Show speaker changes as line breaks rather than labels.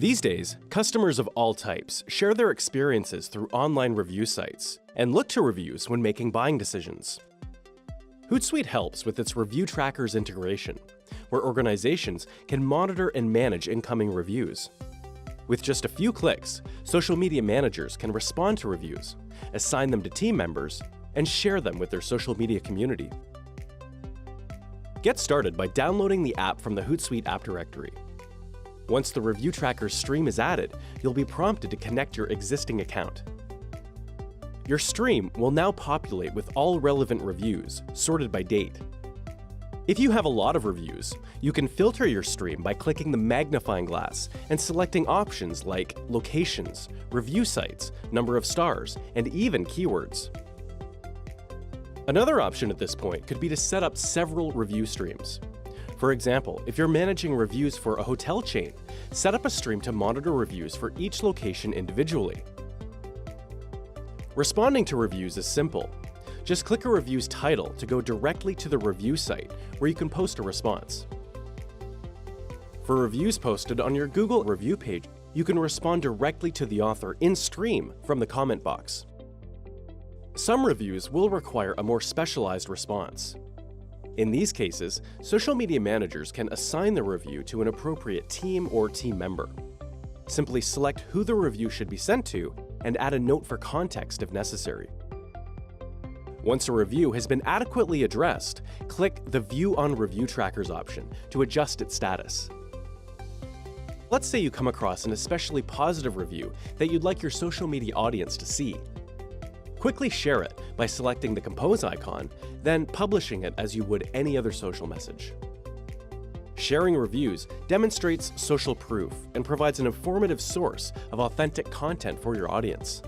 These days, customers of all types share their experiences through online review sites and look to reviews when making buying decisions. Hootsuite helps with its ReviewTrackers integration, where organizations can monitor and manage incoming reviews. With just a few clicks, social media managers can respond to reviews, assign them to team members, and share them with their social media community. Get started by downloading the app from the Hootsuite app directory. Once the ReviewTrackers stream is added, you'll be prompted to connect your existing account. Your stream will now populate with all relevant reviews, sorted by date. If you have a lot of reviews, you can filter your stream by clicking the magnifying glass and selecting options like locations, review sites, number of stars, and even keywords. Another option at this point could be to set up several review streams. For example, if you're managing reviews for a hotel chain, set up a stream to monitor reviews for each location individually. Responding to reviews is simple. Just click a review's title to go directly to the review site, where you can post a response. For reviews posted on your Google review page, you can respond directly to the author in-stream from the comment box. Some reviews will require a more specialized response. In these cases, social media managers can assign the review to an appropriate team or team member. Simply select who the review should be sent to and add a note for context if necessary. Once a review has been adequately addressed, click the View on ReviewTrackers option to adjust its status. Let's say you come across an especially positive review that you'd like your social media audience to see. Quickly share it by selecting the compose icon, then publishing it as you would any other social message. Sharing reviews demonstrates social proof and provides an informative source of authentic content for your audience.